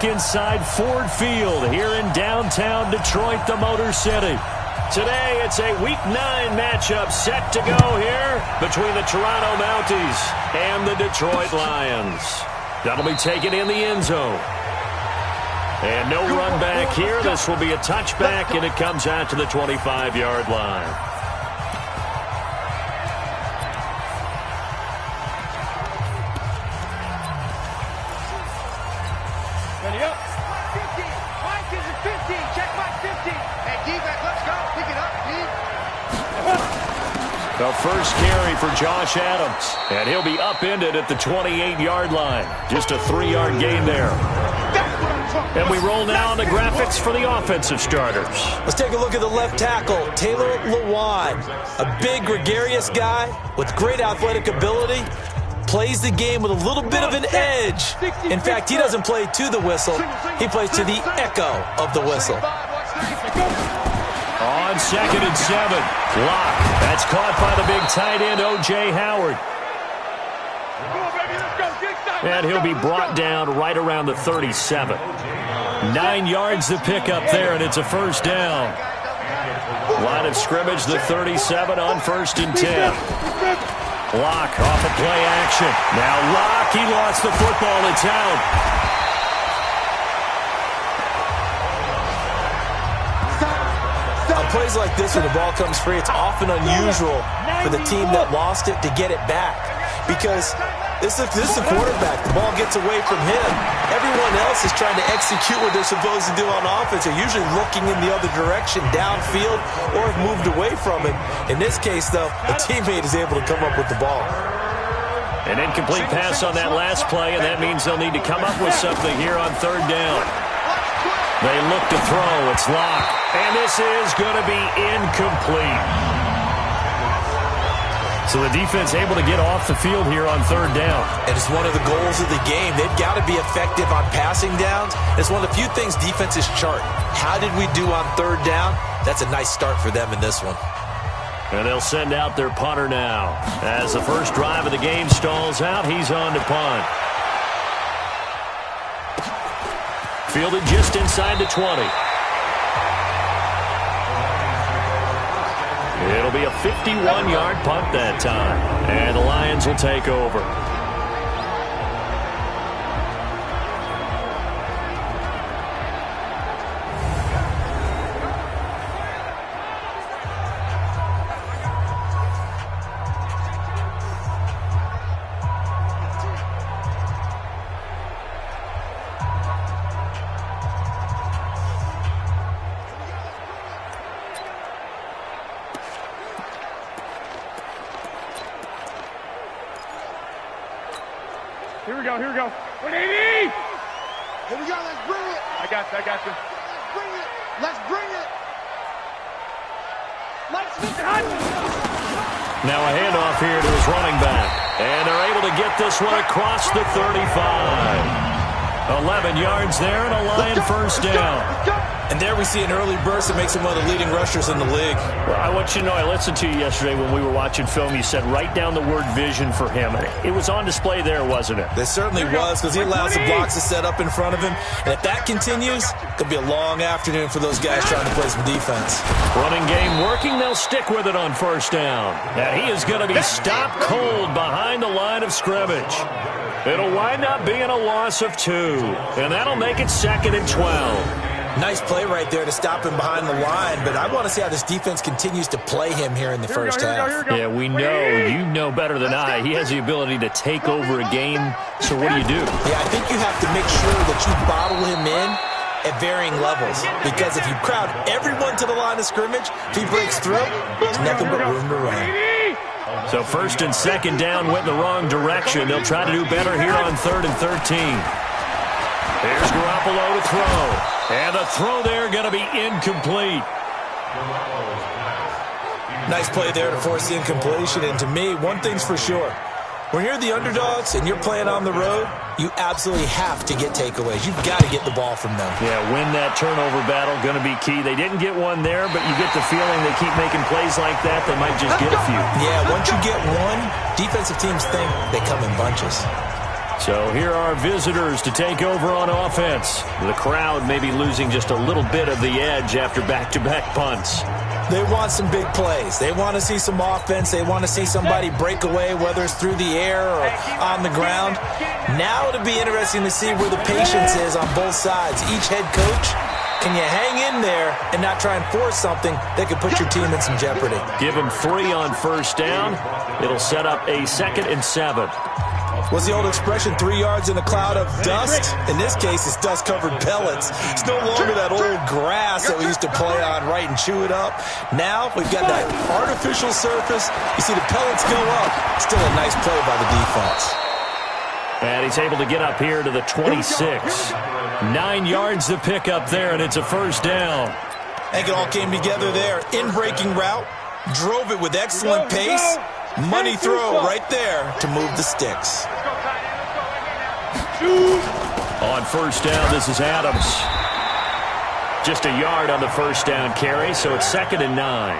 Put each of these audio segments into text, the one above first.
back inside Ford Field here in downtown Detroit, the Motor City. Today, it's a Week 9 matchup set to go here between the Toronto Mounties and the Detroit Lions. That'll be taken in the end zone. And no run back here. This will be a touchback, and it comes out to the 25-yard line. Ready up. 50. Mike is at 50. Check Mike 50. Hey, defense, let's go. Pick it up, dude. The first carry for Josh Adams. And he'll be upended at the 28-yard line. Just a 3-yard gain there. And we roll now on the graphics for the offensive starters. Let's take a look at the left tackle, Taylor Lewan. A big, gregarious guy with great athletic ability. Plays the game with a little bit of an edge. In fact, he doesn't play to the whistle. He plays to the echo of the whistle. On 2nd and 7. Lock. That's caught by the big tight end, O.J. Howard. And he'll be brought down right around the 37. 9 yards to pick up there, and it's a first down. Line of scrimmage, the 37 on 1st and 10. Lock off of play action. Now Lock, he lost the football. It's out. On plays like this, when the ball comes free, it's often unusual for the team that lost it to get it back. Because this is the quarterback. The ball gets away from him. Everyone else is trying to execute what they're supposed to do on offense. They're usually looking in the other direction, downfield, or have moved away from it. In this case, though, a teammate is able to come up with the ball. An incomplete pass on that last play, and that means they'll need to come up with something here on 3rd down. They look to throw. It's Lock. And this is going to be incomplete. So the defense able to get off the field here on 3rd down. And it's one of the goals of the game. They've got to be effective on passing downs. It's one of the few things defenses chart. How did we do on 3rd down? That's a nice start for them in this one. And they'll send out their punter now. As the first drive of the game stalls out, he's on to punt. Fielded just inside the 20. It'll be a 51-yard punt that time. And the Lions will take over. Here we go, here we go. 180! Here we go, let's bring it. I got you. Let's bring it. Let's bring it. Let's get it. Now a handoff here to his running back. And they're able to get this one across the 35. 11 yards there and a Lion first down. And there we see an early burst that makes him one of the leading rushers in the league. Well, I want you to know, I listened to you yesterday when we were watching film. You said write down the word vision for him. It was on display there, wasn't it? There certainly was, because he allows the blocks to set up in front of him. And if that continues, it could be a long afternoon for those guys trying to play some defense. Running game working. They'll stick with it on 1st down. And he is going to be stopped cold behind the line of scrimmage. It'll wind up being a loss of 2. And that'll make it 2nd and 12. Nice play right there to stop him behind the line, but I want to see how this defense continues to play him here in the first half. Yeah, we know. You know better than I. He has the ability to take over a game, so what do you do? Yeah, I think you have to make sure that you bottle him in at varying levels, because if you crowd everyone to the line of scrimmage, if he breaks through, there's nothing but room to run. So 1st and 2nd down went in the wrong direction. They'll try to do better here on 3rd and 13. Here's Garoppolo to throw. And the throw there going to be incomplete. Nice play there to force the incompletion. And to me, one thing's for sure. When you're the underdogs and you're playing on the road, you absolutely have to get takeaways. You've got to get the ball from them. Yeah, win that turnover battle, going to be key. They didn't get one there, but you get the feeling they keep making plays like that, they might just get a few. Yeah, once you get one, defensive teams think they come in bunches. So here are visitors to take over on offense. The crowd may be losing just a little bit of the edge after back-to-back punts. They want some big plays. They want to see some offense. They want to see somebody break away, whether it's through the air or on the ground. Now it'll be interesting to see where the patience is on both sides. Each head coach, can you hang in there and not try and force something that could put your team in some jeopardy? Give them 3 on first down. It'll set up a 2nd and 7. What's the old expression, 3 yards in a cloud of dust? In this case, it's dust-covered pellets. It's no longer that old grass that we used to play on, right, and chew it up. Now we've got that artificial surface. You see the pellets go up. Still a nice play by the defense. And he's able to get up here to the 26. 9 yards to pick up there, and it's a first down. I think it all came together there. In-breaking route, drove it with excellent pace. Money throw right there to move the sticks. On first down, this is Adams. Just a yard on the first down carry, so it's 2nd and 9.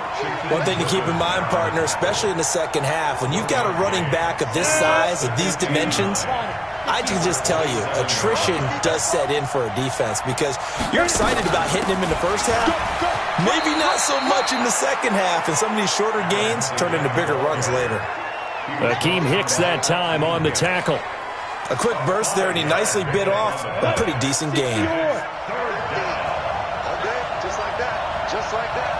One thing to keep in mind, partner, especially in the second half, when you've got a running back of this size, of these dimensions, I can just tell you, attrition does set in for a defense because you're excited about hitting him in the first half. Maybe not so much in the second half, and some of these shorter gains turn into bigger runs later. Akeem Hicks that time on the tackle. A quick burst there, and he nicely bit off a pretty decent gain. Just like that. Just like that.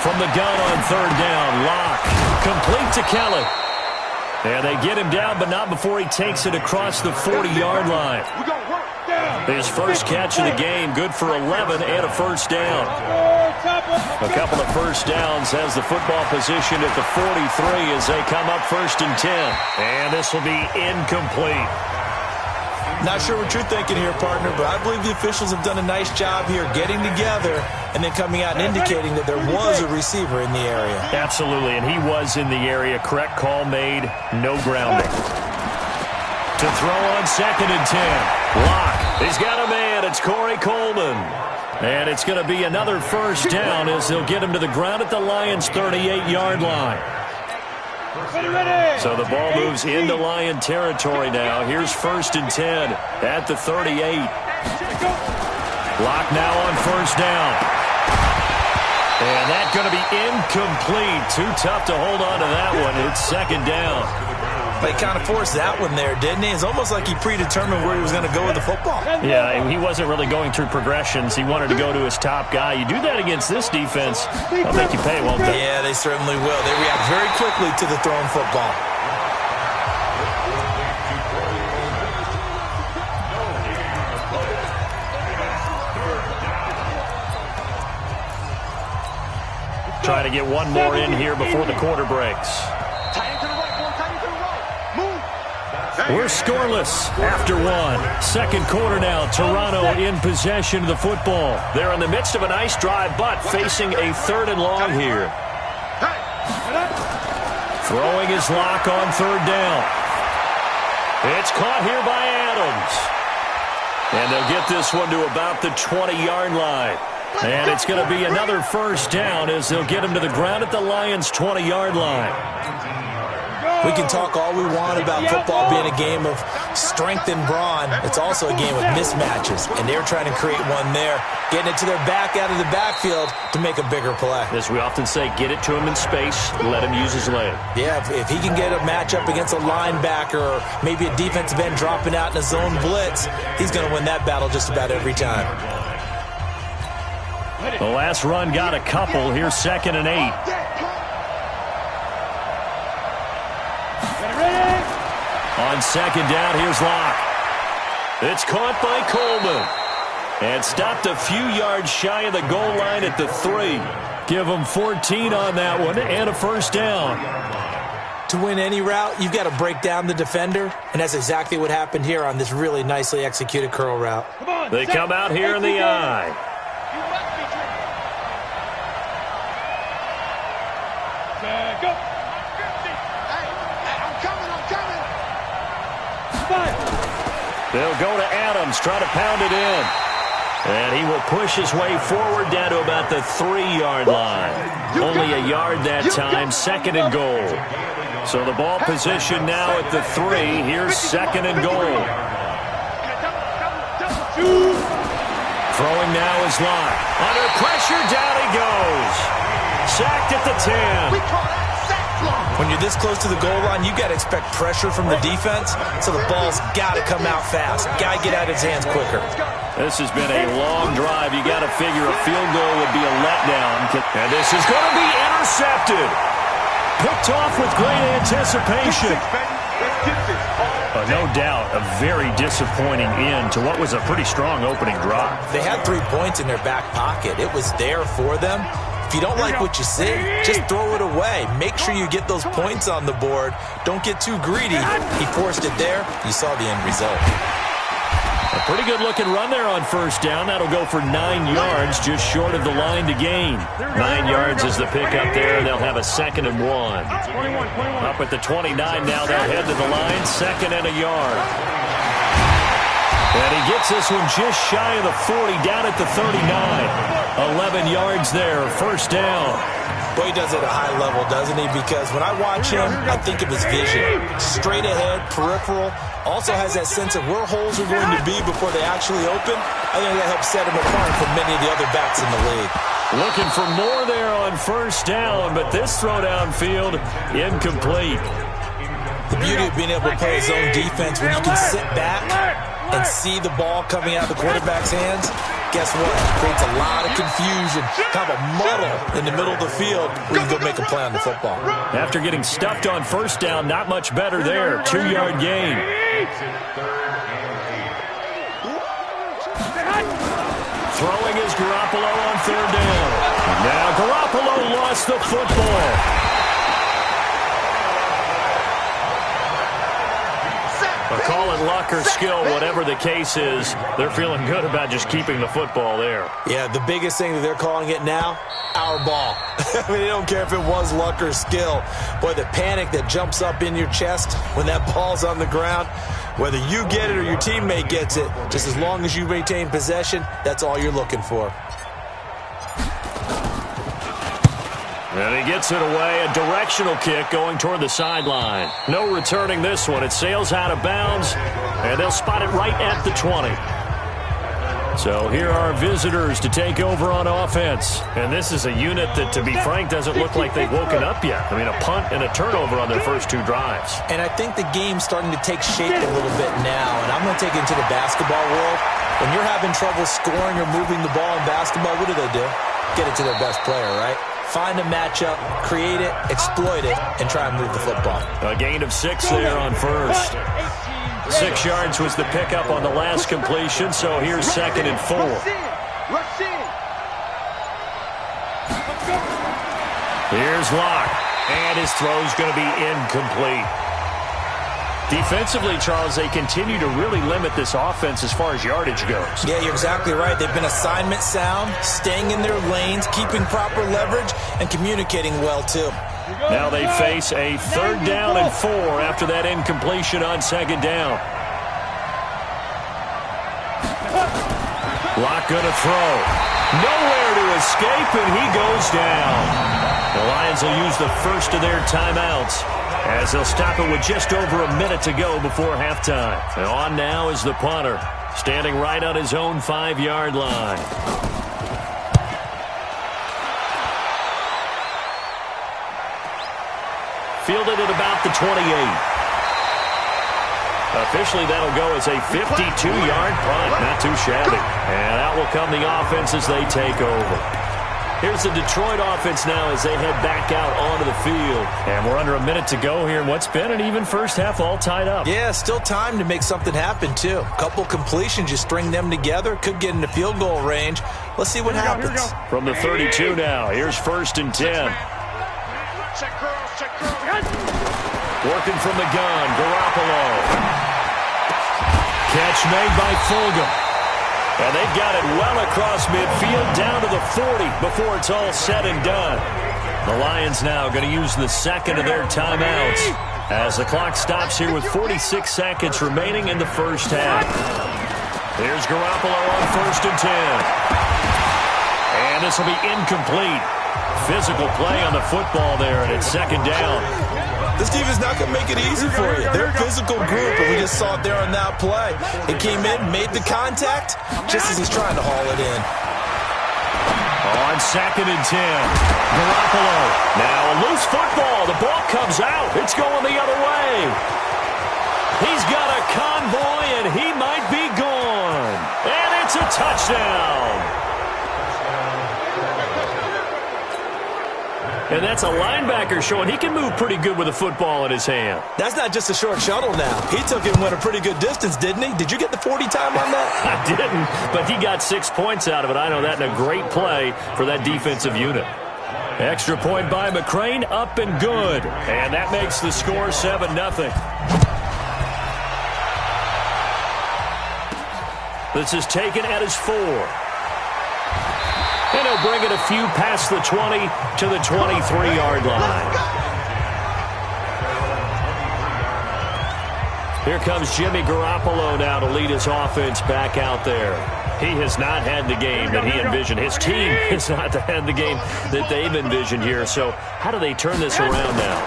From the gun on third down, Locke. Complete to Kelly. And they get him down, but not before he takes it across the 40-yard line. His first catch of the game, good for 11 and a first down. A couple of first downs has the football position at the 43 as they come up 1st and 10. And this will be incomplete. Not sure what you're thinking here, partner, but I believe the officials have done a nice job here getting together and then coming out and indicating that there was a receiver in the area. Absolutely, and he was in the area. Correct call made, no grounding. To throw on 2nd and 10. Locke, he's got a man. It's Corey Coleman. And it's going to be another first down as they'll get him to the ground at the Lions' 38-yard line. So the ball moves into Lion territory now. Here's 1st and 10 at the 38. Locke now on first down. And that's going to be incomplete. Too tough to hold on to that one. It's 2nd down. But he kind of forced that one there, didn't he? It's almost like he predetermined where he was going to go with the football. Yeah, he wasn't really going through progressions. He wanted to go to his top guy. You do that against this defense, they'll make you pay, won't they? Yeah, they certainly will. They react very quickly to the thrown football. Try to get one more in here before the quarter breaks. We're scoreless after one. Second quarter now. Toronto in possession of the football. They're in the midst of a nice drive, but facing a 3rd and long here. Throwing his Locke on 3rd down. It's caught here by Adams. And they'll get this one to about the 20-yard line. And it's going to be another first down as they'll get him to the ground at the Lions' 20-yard line. We can talk all we want about football being a game of strength and brawn. It's also a game of mismatches, and they're trying to create one there, getting it to their back out of the backfield to make a bigger play. As we often say, get it to him in space, let him use his leg. Yeah, if he can get a matchup against a linebacker or maybe a defensive end dropping out in a zone blitz, he's going to win that battle just about every time. The last run got a couple. Here's 2nd and 8. On 2nd down, here's Locke. It's caught by Coleman. And stopped a few yards shy of the goal line at the 3. Give them 14 on that one and a first down. To win any route, you've got to break down the defender, and that's exactly what happened here on this really nicely executed curl route. They come out here in the eye. They'll go to Adams, try to pound it in. And he will push his way forward down to about the 3-yard line. Only a yard that time, 2nd and goal. So the ball position now at the 3. Here's 2nd and goal. Throwing now is Locke. Under pressure, down he goes. Sacked at the 10. When you're this close to the goal line, you got to expect pressure from the defense, so the ball's got to come out fast. Got to get out of his hands quicker. This has been a long drive. You got to figure a field goal would be a letdown. And this is going to be intercepted. Picked off with great anticipation. No doubt, a very disappointing end to what was a pretty strong opening drive. They had 3 points in their back pocket. It was there for them. If you don't like what you see, just throw it away. Make sure you get those points on the board. Don't get too greedy. He forced it there. You saw the end result. A pretty good-looking run there on 1st down. That'll go for 9 yards, just short of the line to gain. 9 yards is the pickup there, and they'll have a 2nd and 1. Up at the 29 now, they'll head to the line, 2nd and a yard. And he gets this one just shy of the 40, down at the 39. 11 yards there, 1st down. Boy, he does it at a high level, doesn't he? Because when I watch him, I think of his vision. Straight ahead, peripheral. Also has that sense of where holes are going to be before they actually open. I think that helps set him apart from many of the other backs in the league. Looking for more there on 1st down, but this throw downfield, incomplete. The beauty of being able to play his own defense when you can sit back and see the ball coming out of the quarterback's hands, guess what? It creates a lot of confusion, kind of a muddle in the middle of the field where you can go make a play on the football. After getting stuffed on 1st down, not much better there. 2-yard gain. Throwing is Garoppolo on 3rd down. Now Garoppolo lost the football. But call it luck or skill, whatever the case is, they're feeling good about just keeping the football there. Yeah, the biggest thing that they're calling it now, our ball. I mean, they don't care if it was luck or skill. Boy, the panic that jumps up in your chest when that ball's on the ground, whether you get it or your teammate gets it, just as long as you maintain possession, that's all you're looking for. And he gets it away, a directional kick going toward the sideline. No returning this one. It sails out of bounds, and they'll spot it right at the 20. So here are visitors to take over on offense. And this is a unit that, to be frank, doesn't look like they've woken up yet. I mean, a punt and a turnover on their first 2 drives. And I think the game's starting to take shape a little bit now. And I'm going to take it into the basketball world. When you're having trouble scoring or moving the ball in basketball, what do? Get it to their best player, right? Find a matchup, create it, exploit it, and try and move the football. A gain of 6 there on 1st. 6 yards was the pickup on the last completion, so here's 2nd and 4. Here's Locke, and his throw's going to be incomplete. Defensively, Charles, they continue to really limit this offense as far as yardage goes. Yeah, you're exactly right. They've been assignment sound, staying in their lanes, keeping proper leverage, and communicating well, too. Now they face a 3rd down and 4 after that incompletion on 2nd down. Locke going to throw. Nowhere to escape, and he goes down. The Lions will use the first of their timeouts, as they'll stop it with just over a minute to go before halftime. And on now is the punter, standing right on his own 5-yard line. Fielded at about the 28. Officially, that'll go as a 52-yard punt. Not too shabby. And out will come the offense as they take over. Here's the Detroit offense now as they head back out onto the field. And we're under a minute to go here in what's been an even first half, all tied up. Yeah, still time to make something happen, too. A couple completions, you string them together, could get into field goal range. Let's see what happens. From the 32 now, here's 1st and 10. Working from the gun, Garoppolo. Catch made by Fulgham. And they've got it well across midfield, down to the 40 before it's all said and done. The Lions now going to use the 2nd of their timeouts as the clock stops here with 46 seconds remaining in the first half. Here's Garoppolo on 1st and 10. And this will be incomplete. Physical play on the football there, and it's 2nd down. This defense not going to make it easy for you. They're a physical group, and we just saw it there on that play. It came in, made the contact, just as he's trying to haul it in. On 2nd and 10. Garoppolo. Now a loose football. The ball comes out. It's going the other way. He's got a convoy, and he might be gone. And it's a touchdown. And that's a linebacker showing he can move pretty good with a football in his hand. That's not just a short shuttle now. He took it and went a pretty good distance, didn't he? Did you get the 40 time on that? I didn't, but he got 6 points out of it. I know that in a great play for that defensive unit. Extra point by McCrane, up and good. And that makes the score 7-0. This is taken at his 4. And he'll bring it a few past the 20 to the 23-yard line. Here comes Jimmy Garoppolo now to lead his offense back out there. He has not had the game that he envisioned. His team has not had the game that they've envisioned here. So how do they turn this around now?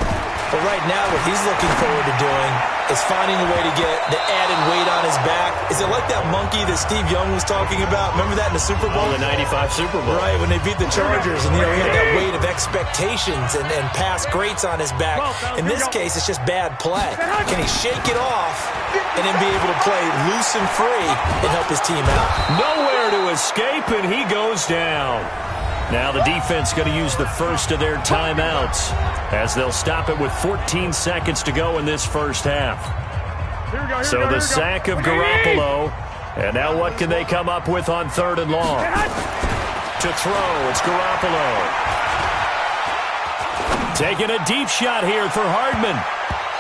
But right now, what he's looking forward to doing is finding a way to get the added weight on his back. Is it like that monkey that Steve Young was talking about? Remember that in the Super Bowl? Oh, the 95 Super Bowl. Right, when they beat the Chargers, and he had that weight of expectations and past greats on his back. In this case, it's just bad play. Can he shake it off and then be able to play loose and free and help his team out? Nowhere to escape, and he goes down. Now the defense going to use the first of their timeouts as they'll stop it with 14 seconds to go in this first half. So the sack of Garoppolo. And now what can they come up with on 3rd and long? To throw, it's Garoppolo. Taking a deep shot here for Hardman.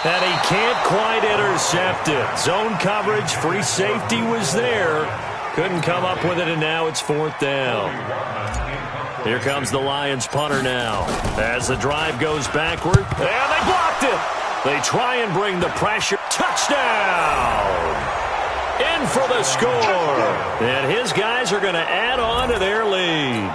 And he can't quite intercept it. Zone coverage, free safety was there. Couldn't come up with it, and now it's 4th down. Here comes the Lions punter now as the drive goes backward. And they blocked it. They try and bring the pressure. Touchdown! In for the score. And his guys are going to add on to their lead.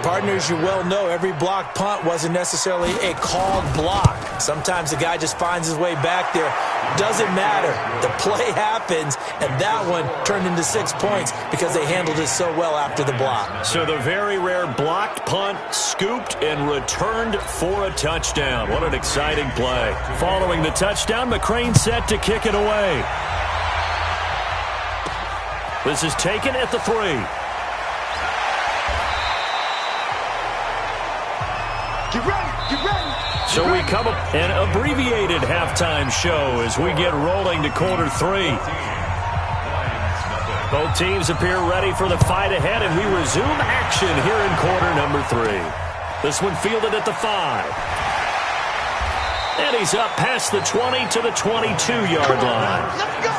Partners, you well know every blocked punt wasn't necessarily a called block. Sometimes the guy just finds his way back there. Doesn't matter. The play happens, and that one turned into 6 points because they handled it so well after the block. So the very rare blocked punt scooped and returned for a touchdown. What an exciting play. Following the touchdown, McCrane set to kick it away. This is taken at the 3. Get ready, get ready. So we come up an abbreviated halftime show as we get rolling to quarter 3. Both teams appear ready for the fight ahead, and we resume action here in quarter number 3. This one fielded at the 5. And he's up past the 20 to the 22-yard line. Let's go.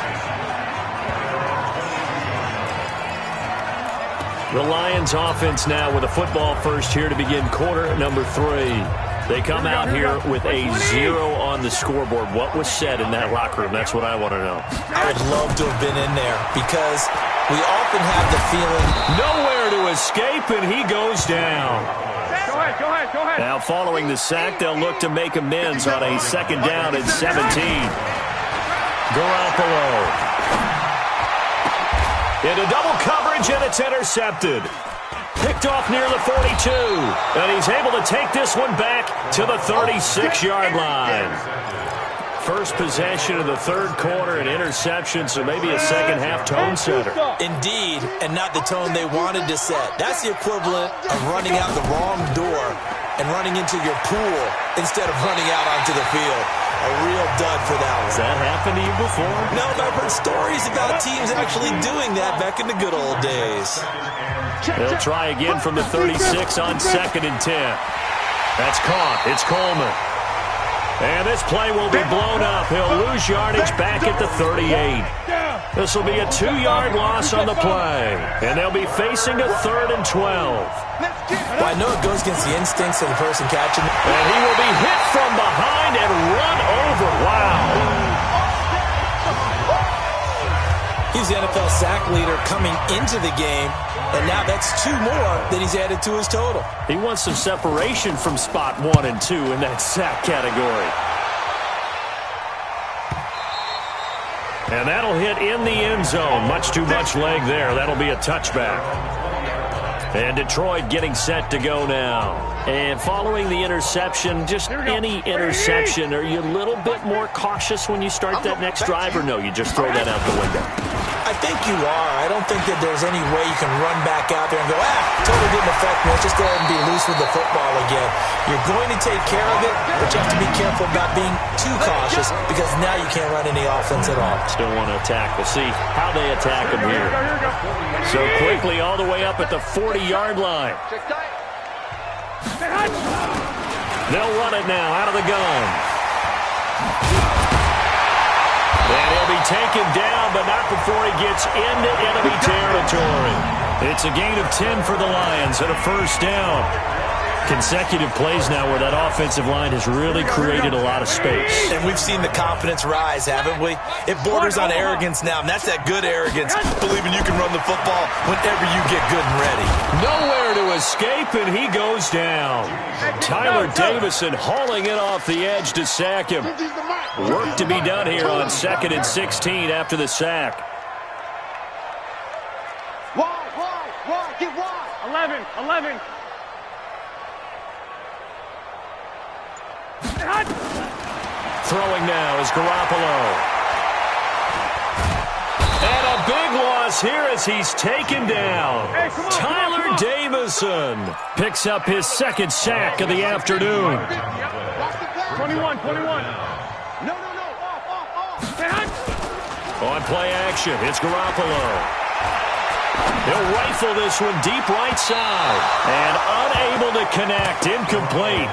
The Lions offense now with a football first here to begin quarter number 3. They come out here with a 0 on the scoreboard. What was said in that locker room? That's what I want to know. I would love to have been in there because we often have the feeling. Nowhere to escape, and he goes down. Go ahead, go ahead, go ahead. Now following the sack, they'll look to make amends on a 2nd down and 17. Garoppolo. Into double coverage, and it's intercepted. Picked off near the 42. And he's able to take this one back to the 36-yard line. First possession of the 3rd quarter, an interception, so maybe a second-half tone setter. Indeed, and not the tone they wanted to set. That's the equivalent of running out the wrong door and running into your pool instead of running out onto the field. A real dud for that one. Has that happened to you before? No, but I've heard stories about teams actually doing that back in the good old days. They'll try again from the 36 on 2nd and 10. That's caught. It's Coleman. And this play will be blown up. He'll lose yardage back at the 38. This will be a 2-yard loss on the play. And they'll be facing a 3rd and 12. Well, I know it goes against the instincts of the person catching it. And he will be hit from behind and run over. Wow. He's the NFL sack leader coming into the game, and now that's 2 more that he's added to his total. He wants some separation from spot 1 and 2 in that sack category. And that'll hit in the end zone. Much too much leg there. That'll be a touchback. And Detroit getting set to go now. And following the interception, just any interception, are you a little bit more cautious when you start that next drive, or no, you just throw that out the window? I think you are. I don't think that there's any way you can run back out there and go, totally didn't affect me. Let's just go ahead and be loose with the football again. You're going to take care of it, but you have to be careful about being too cautious because now you can't run any offense at all. Still want to attack. We'll see how they attack him here. So quickly all the way up at the 40-yard line. They'll run it now out of the gun. And he'll be taken down, but not before he gets into enemy territory. It's a gain of 10 for the Lions and a first down. Consecutive plays now where that offensive line has really created a lot of space. And we've seen the confidence rise, haven't we? It borders on arrogance now, and that's that good arrogance, believing you can run the football whenever you get good and ready. Nowhere to escape, and he goes down. Tyler Davison hauling it off the edge to sack him. Work to be done here on 2nd and 16 after the sack. Wide, get wide. 11. Throwing now is Garoppolo. And a big loss here as he's taken down. Tyler Davison picks up his 2nd sack of the afternoon. 21. No. On play action, it's Garoppolo. He'll rifle this one deep right side. And unable to connect, incomplete.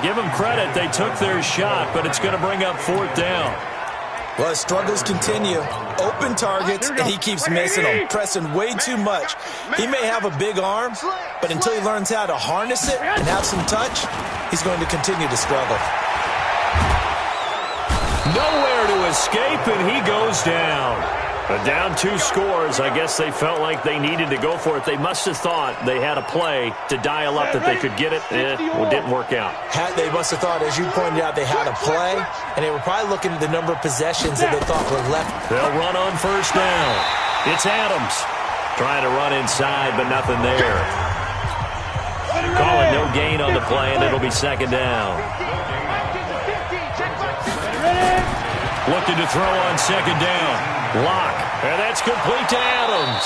Give them credit. They took their shot, but it's going to bring up 4th down. Well, his struggles continue. Open targets, and he keeps missing them, pressing way too much. He may have a big arm, but until he learns how to harness it and have some touch, he's going to continue to struggle. Nowhere to escape, and he goes down. But down 2 scores, I guess they felt like they needed to go for it. They must have thought they had a play to dial up that they could get it. It didn't work out. They must have thought, as you pointed out, they had a play, and they were probably looking at the number of possessions that they thought were left. They'll run on 1st down. It's Adams trying to run inside, but nothing there. Calling no gain on the play, and it'll be 2nd down. Looking to throw on 2nd down. Lock, and that's complete to Adams.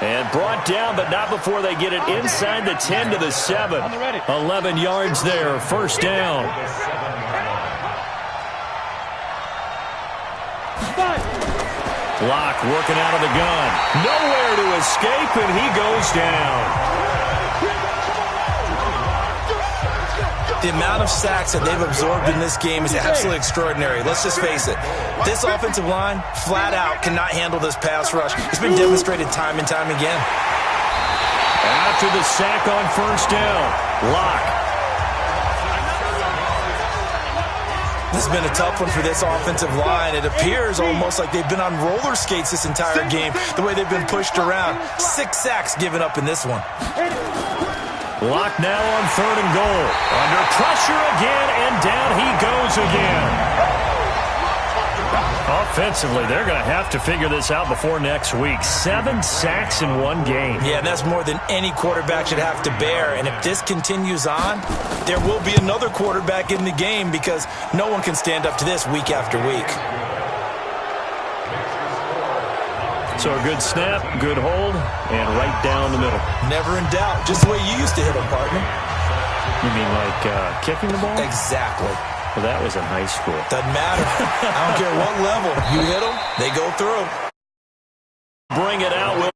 And brought down, but not before they get it inside the 10 to the 7. 11 yards there, 1st down. Lock working out of the gun. Nowhere to escape, and he goes down. The amount of sacks that they've absorbed in this game is absolutely extraordinary. Let's just face it. This offensive line, flat out, cannot handle this pass rush. It's been demonstrated time and time again. After the sack on 1st down, Lock. This has been a tough one for this offensive line. It appears almost like they've been on roller skates this entire game, the way they've been pushed around. 6 sacks given up in this one. Lock now on 3rd and goal. Under pressure again, and down he goes again. Offensively, they're going to have to figure this out before next week. 7 sacks in 1 game. Yeah, and that's more than any quarterback should have to bear. And if this continues on, there will be another quarterback in the game because no one can stand up to this week after week. So a good snap, good hold, and right down the middle. Never in doubt. Just the way you used to hit them, partner. You mean like kicking the ball? Exactly. Well, that was in high school. Doesn't matter. I don't care what level. You hit them, they go through. Bring it out. We'll